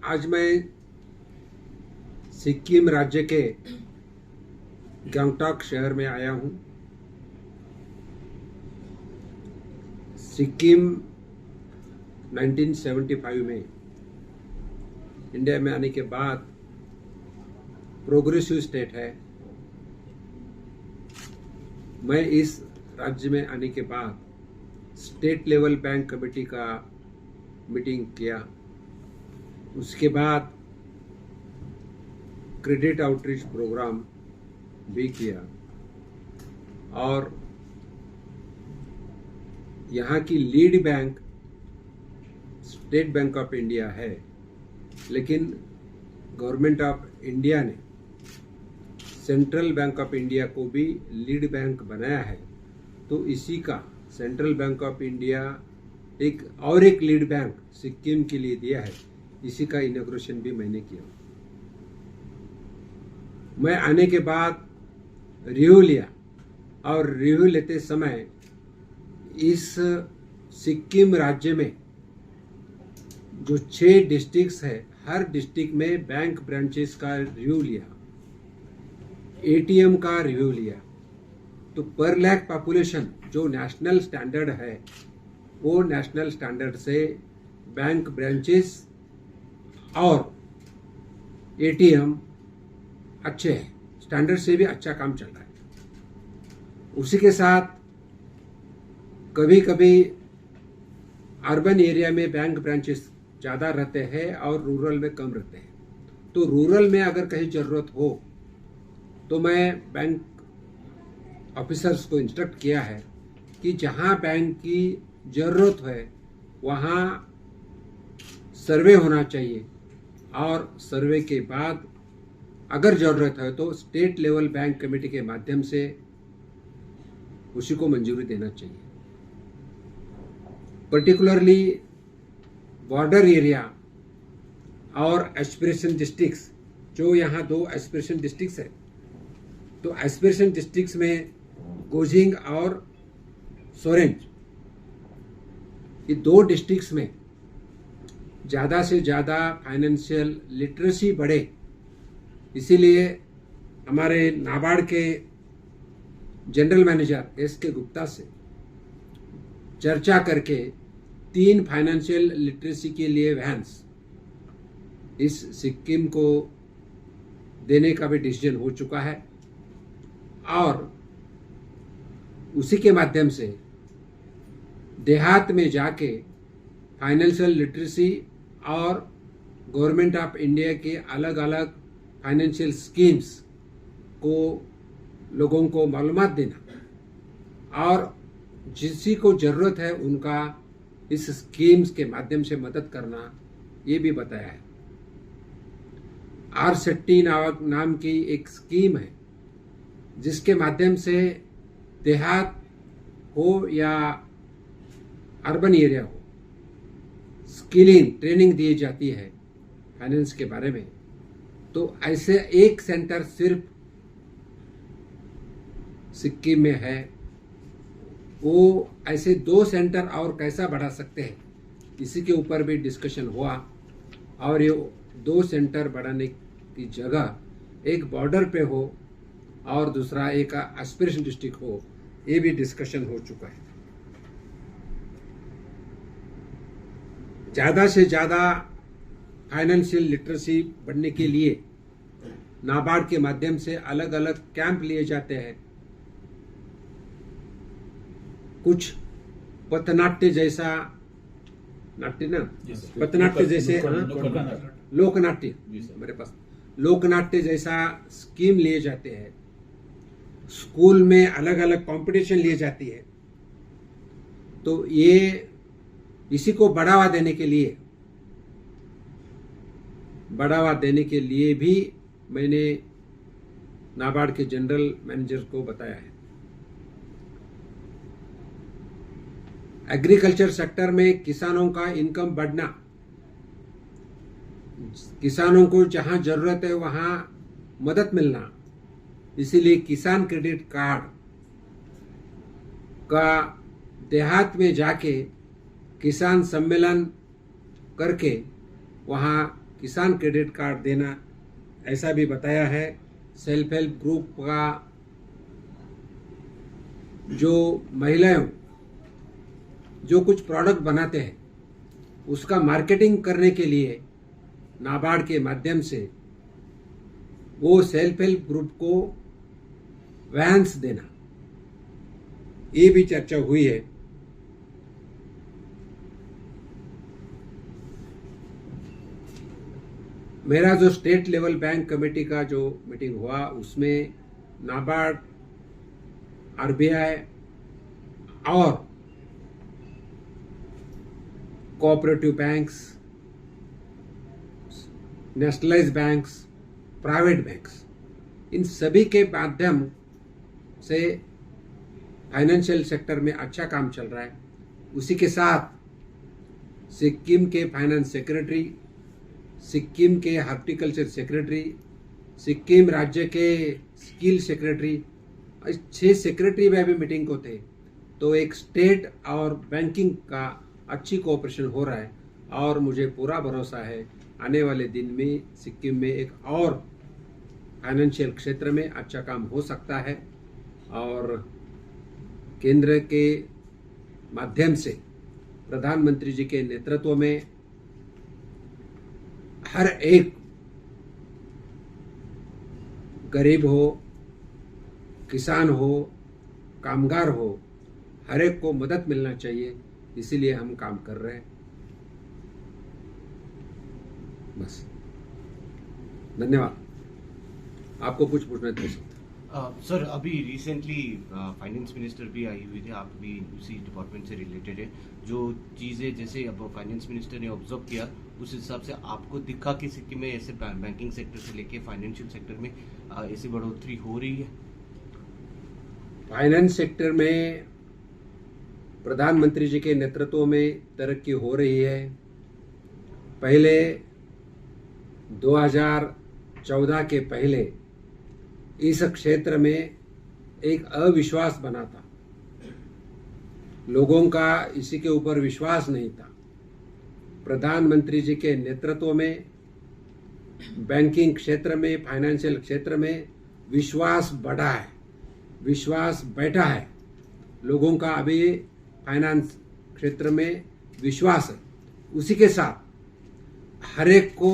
आज मैं सिक्किम राज्य के गंगटोक शहर में आया हूं। सिक्किम 1975 में इंडिया में आने के बाद प्रोग्रेसिव स्टेट है। मैं इस राज्य में आने के बाद स्टेट लेवल बैंक कमेटी का मीटिंग किया। उसके बाद क्रेडिट आउटरीच प्रोग्राम भी किया और यहाँ की lead bank state bank of India है, लेकिन गवर्नमेंट ऑफ इंडिया ने सेंट्रल बैंक ऑफ इंडिया को भी लीड बैंक बनाया है। तो इसी का सेंट्रल बैंक ऑफ इंडिया एक लीड बैंक सिक्किम के लिए दिया है। इसी का इनॉग्रेशन भी मैंने किया। मैं आने के बाद रिव्यू लिया और रिव्यू लेते समय इस सिक्किम राज्य में जो 6 डिस्ट्रिक्ट्स है, हर डिस्ट्रिक्ट में बैंक ब्रांचेस का रिव्यू लिया, एटीएम का रिव्यू लिया। तो पर लाख पॉपुलेशन जो नेशनल स्टैंडर्ड है, वो नेशनल स्टैंडर्ड से बैंक ब्रांचेस और एटीएम अच्छे हैं, स्टैंडर्ड से भी अच्छा काम चल रहा है। उसी के साथ कभी कभी अर्बन एरिया में बैंक ब्रांचेस ज़्यादा रहते हैं और रूरल में कम रहते हैं। तो रूरल में अगर कहीं ज़रूरत हो तो मैं बैंक ऑफिसर्स को इंस्ट्रक्ट किया है कि जहाँ बैंक की ज़रूरत है वहाँ सर्वे होना चाहिए और सर्वे के बाद अगर ज़रूरत है तो स्टेट लेवल बैंक कमेटी के माध्यम से उसी को मंजूरी देना चाहिए। पर्टिकुलरली बॉर्डर एरिया और एस्पिरेशन डिस्ट्रिक्ट्स, जो यहाँ 2 एस्पिरेशन डिस्ट्रिक्ट्स है, तो एस्पिरेशन डिस्ट्रिक्ट्स में गोजिंग और सोरेंज, ये 2 डिस्ट्रिक्ट्स में ज़्यादा से ज़्यादा फाइनेंशियल लिटरेसी बढ़े। इसीलिए हमारे नाबार्ड के जनरल मैनेजर एस.के. गुप्ता से चर्चा करके 3 फाइनेंशियल लिटरेसी के लिए वैन्स इस सिक्किम को देने का भी डिसीजन हो चुका है और उसी के माध्यम से देहात में जाके फाइनेंशियल लिटरेसी और गवर्नमेंट ऑफ इंडिया के अलग अलग फाइनेंशियल स्कीम्स को लोगों को मालूमात देना और जिसी को ज़रूरत है उनका इस स्कीम्स के माध्यम से मदद करना, ये भी बताया है। आर शेट्टी नाम की एक स्कीम है जिसके माध्यम से देहात हो या अर्बन एरिया हो, स्किलिंग ट्रेनिंग दी जाती है फाइनेंस के बारे में। तो ऐसे एक सेंटर सिर्फ सिक्किम में है। वो ऐसे 2 सेंटर और कैसा बढ़ा सकते हैं, इसी के ऊपर भी डिस्कशन हुआ और ये 2 सेंटर बढ़ाने की जगह एक बॉर्डर पे हो और दूसरा एक एस्पिरेशन डिस्ट्रिक्ट हो, ये भी डिस्कशन हो चुका है। ज़्यादा से ज़्यादा फाइनेंशियल लिटरेसी बढ़ने के लिए नाबार्ड के माध्यम से अलग अलग कैंप लिए जाते हैं। कुछ पथनाट्य जैसा नाट्य ना, पथनाट्य जैसे लोकनाट्य, मेरे पास लोकनाट्य जैसा स्कीम लिए जाते हैं। स्कूल में अलग अलग कंपटीशन लिए जाती है। तो ये इसी को बढ़ावा देने के लिए भी मैंने नाबार्ड के जनरल मैनेजर को बताया है। एग्रीकल्चर सेक्टर में किसानों का इनकम बढ़ना, किसानों को जहां जरूरत है वहां मदद मिलना, इसीलिए किसान क्रेडिट कार्ड का देहात में जाके किसान सम्मेलन करके वहाँ किसान क्रेडिट कार्ड देना, ऐसा भी बताया है। सेल्फ हेल्प ग्रुप का जो महिलाएं जो कुछ प्रोडक्ट बनाते हैं उसका मार्केटिंग करने के लिए नाबार्ड के माध्यम से वो सेल्फ हेल्प ग्रुप को वैन्स देना, ये भी चर्चा हुई है। मेरा जो स्टेट लेवल बैंक कमेटी का जो मीटिंग हुआ उसमें नाबार्ड, आरबीआई और cooperative banks, nationalised banks, private banks, इन सभी के माध्यम से फाइनेंशियल सेक्टर में अच्छा काम चल रहा है। उसी के साथ सिक्किम के फाइनेंस सेक्रेटरी, सिक्किम के हॉर्टिकल्चर सेक्रेटरी, सिक्किम राज्य के स्किल सेक्रेटरी, 6 सेक्रेटरी में अभी मीटिंग को थे। तो एक स्टेट और बैंकिंग का अच्छी कोऑपरेशन हो रहा है और मुझे पूरा भरोसा है आने वाले दिन में सिक्किम में एक और फाइनेंशियल क्षेत्र में अच्छा काम हो सकता है और केंद्र के माध्यम से प्रधानमंत्री जी के नेतृत्व में हर एक गरीब हो, किसान हो, कामगार हो, हर एक को मदद मिलना चाहिए, इसीलिए हम काम कर रहे हैं। बस, धन्यवाद। आपको कुछ पूछना है तो सर, अभी रिसेंटली फाइनेंस मिनिस्टर भी आई हुई थे, आप भी उसी डिपार्टमेंट से रिलेटेड है। जो चीज़ें जैसे अब फाइनेंस मिनिस्टर ने ऑब्जर्व किया उस हिसाब से आपको दिखा कि सिक्किम में ऐसे बैंकिंग सेक्टर से लेके फाइनेंशियल सेक्टर में ऐसी बढ़ोतरी हो रही है? फाइनेंस सेक्टर में प्रधानमंत्री जी के नेतृत्व में तरक्की हो रही है। पहले 2014 के पहले इस क्षेत्र में एक अविश्वास बना था, लोगों का इसी के ऊपर विश्वास नहीं था। प्रधानमंत्री जी के नेतृत्व में बैंकिंग क्षेत्र में, फाइनेंशियल क्षेत्र में विश्वास बढ़ा है, विश्वास बैठा है। लोगों का अभी फाइनेंस क्षेत्र में विश्वास है। उसी के साथ हर एक को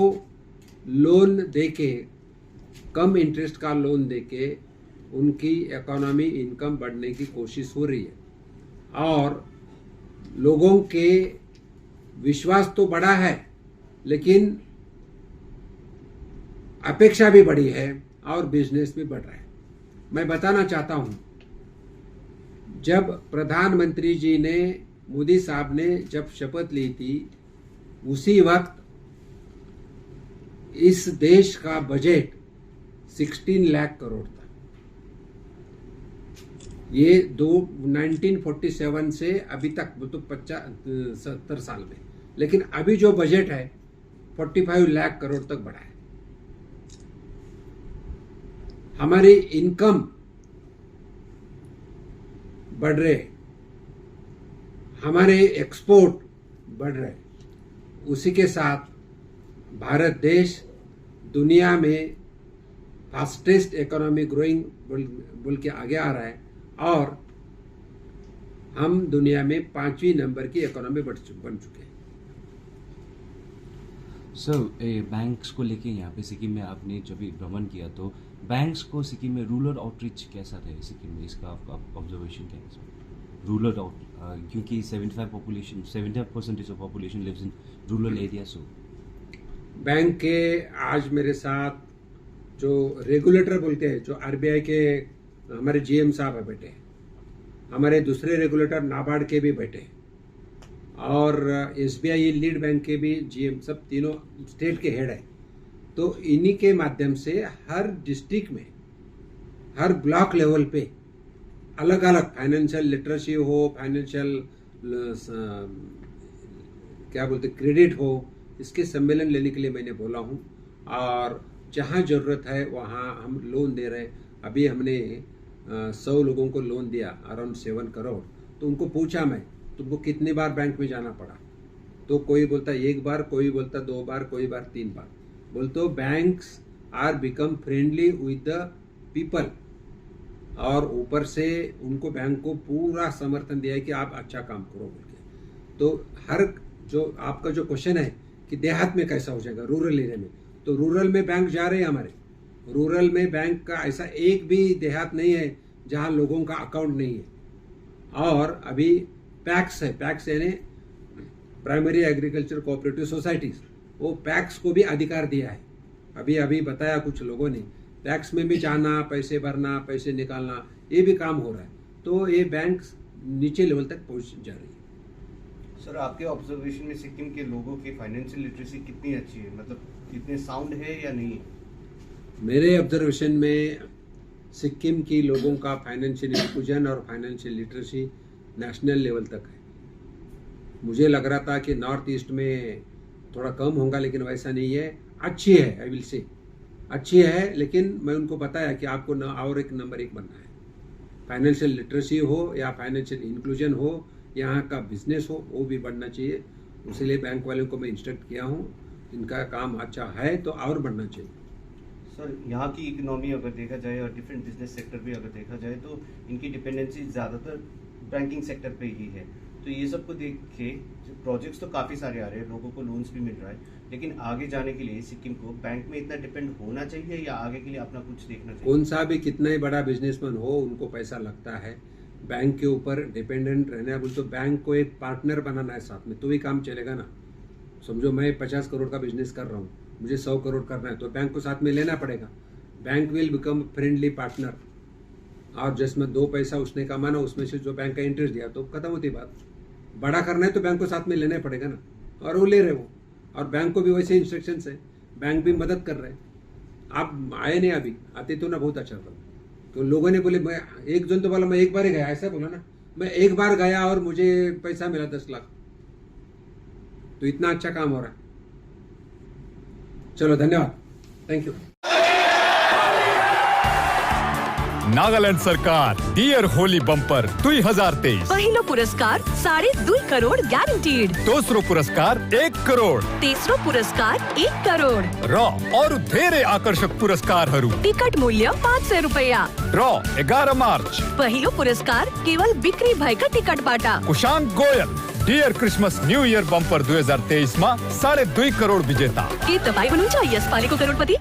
लोन देके, कम इंटरेस्ट का लोन देके उनकी इकोनॉमी, इनकम बढ़ने की कोशिश हो रही है और लोगों के विश्वास तो बढ़ा है लेकिन अपेक्षा भी बढ़ी है और बिजनेस भी बढ़ रहा है। मैं बताना चाहता हूं, जब प्रधानमंत्री जी ने, मोदी साहब ने जब शपथ ली थी उसी वक्त इस देश का बजट 16 लाख करोड़ था। ये 1947 से अभी तक तो 70 साल में, लेकिन अभी जो बजट है 45 लाख करोड़ तक बढ़ा है। हमारी इनकम बढ़ रहे, हमारे एक्सपोर्ट बढ़ रहे, उसी के साथ भारत देश दुनिया में फास्टेस्ट इकोनॉमी ग्रोइंग बोल के आगे आ रहा है और हम दुनिया में 5वीं नंबर की इकोनॉमी बन चुके हैं। सर, बैंक्स को लेके यहाँ पे सिक्किम में आपने जब भी भ्रमण किया तो बैंक्स को सिक्किम में रूरल आउटरीच कैसा रहे सिक्किम में, इसका आपका ऑब्जर्वेशन क्या है? रूरल आउट, क्योंकि 75% of population lives in rural area. So bank के आज मेरे साथ जो रेगुलेटर बोलते हैं, जो आरबीआई के हमारे जीएम साहब है बैठे, हमारे दूसरे रेगुलेटर नाबार्ड के भी बैठे और एसबीआई लीड बैंक के भी जीएम, सब तीनों स्टेट के हेड है। तो इन्हीं के माध्यम से हर डिस्ट्रिक्ट में, हर ब्लॉक लेवल पे अलग अलग फाइनेंशियल लिटरेसी हो, फाइनेंशियल क्या बोलते क्रेडिट हो, इसके सम्मेलन लेने के लिए मैंने बोला हूँ और जहाँ ज़रूरत है वहाँ हम लोन दे रहे हैं। अभी हमने 100 लोगों को लोन दिया, अराउंड 7 करोड़। तो उनको पूछा मैं, तुमको कितनी बार बैंक में जाना पड़ा? तो कोई बोलता एक बार, कोई बोलता 2 बार, कोई बार 3 बार। बोलते banks are become friendly with the people, और ऊपर से उनको बैंक को पूरा समर्थन दिया है कि आप अच्छा काम करो बोल के। तो हर जो आपका जो क्वेश्चन है कि देहात में कैसा हो जाएगा, रूरल एरिया में, तो रूरल में बैंक जा रहे हैं हमारे। रूरल में बैंक का ऐसा एक भी देहात नहीं है जहां लोगों का अकाउंट नहीं है। और अभी पैक्स है, पैक्स यानी प्राइमरी एग्रीकल्चर कोऑपरेटिव सोसाइटीज, वो पैक्स को भी अधिकार दिया है। अभी अभी बताया कुछ लोगों ने, पैक्स में भी जाना, पैसे भरना, पैसे निकालना, ये भी काम हो रहा है। तो ये बैंक नीचे लेवल तक पहुंच जा रही है। सर, आपके ऑब्जर्वेशन में सिक्किम के लोगों की फाइनेंशियल लिटरेसी कितनी अच्छी है, मतलब कितने साउंड है या नहीं? मेरे ऑब्जर्वेशन में सिक्किम की लोगों का फाइनेंशियल इंक्लूजन और फाइनेंशियल लिटरेसी नेशनल लेवल तक है। मुझे लग रहा था कि नॉर्थ ईस्ट में थोड़ा कम होगा, लेकिन वैसा नहीं है। अच्छी है, आई विल से अच्छी है, लेकिन मैं उनको बताया कि आपको और एक नंबर 1 बनना है। फाइनेंशियल लिटरेसी हो या फाइनेंशियल इंक्लूजन हो, यहाँ का बिजनेस हो, वो भी बढ़ना चाहिए। इसलिए बैंक वालों को मैं इंस्ट्रक्ट किया हूँ, इनका काम अच्छा है तो और बढ़ना चाहिए। सर, यहाँ की इकोनॉमी अगर देखा जाए और डिफरेंट बिजनेस सेक्टर भी अगर देखा जाए तो इनकी डिपेंडेंसी ज़्यादातर बैंकिंग सेक्टर पे ही है। तो ये सब को देख के प्रोजेक्ट्स तो काफ़ी सारे आ रहे हैं, लोगों को लोन्स भी मिल रहा है, लेकिन आगे जाने के लिए सिक्किम को बैंक में इतना डिपेंड होना चाहिए या आगे के लिए अपना कुछ देखना चाहिए? कौन सा भी कितना ही बड़ा बिजनेसमैन हो, उनको पैसा लगता है। बैंक के ऊपर डिपेंडेंट रहना है बोल तो बैंक को एक पार्टनर बनाना है साथ में, तो ही काम चलेगा ना। समझो मैं 50 करोड़ का बिजनेस कर रहा हूँ, मुझे 100 करोड़ करना है, तो बैंक को साथ में लेना पड़ेगा। Bank will become friendly partner, और जिसमें 2 पैसा उसने कमाना, उसमें से जो बैंक का इंटरेस्ट दिया तो खत्म होती बात। बड़ा करना है तो बैंक को साथ में लेना पड़ेगा ना, और वो ले रहे वो। और बैंक को भी वैसे इंस्ट्रक्शंस है, बैंक भी मदद कर रहे हैं। आप आए नहीं, अभी आते तो ना बहुत अच्छा था। तो लोगों ने बोले, मैं एक जन तो बोला मैं एक बार ही गया, ऐसा बोला ना, मैं एक बार गया और मुझे पैसा मिला 10 लाख। तो इतना अच्छा काम हो रहा है। चलो धन्यवाद, थैंक यू। नागालैंड सरकार डियर होली बम्पर 2023। पहिलो पुरस्कार 2.5 करोड़ ग्यारंटीड, दोस्रो पुरस्कार 1 करोड़, तेस्रो पुरस्कार 1 करोड़ र अरू धेरै आकर्षक पुरस्कारहरू। टिकट मूल्य 500 रुपैयाँ। ड्र 11 मार्च। पहिलो पुरस्कार केवल बिक्री भएका टिकटबाट। Kushank Goyal dear Christmas new year bumper 2023 मा 2.5 करोड़ विजेता। के तपाईँ हुनुहुन्छ यसपालिको करोडपति?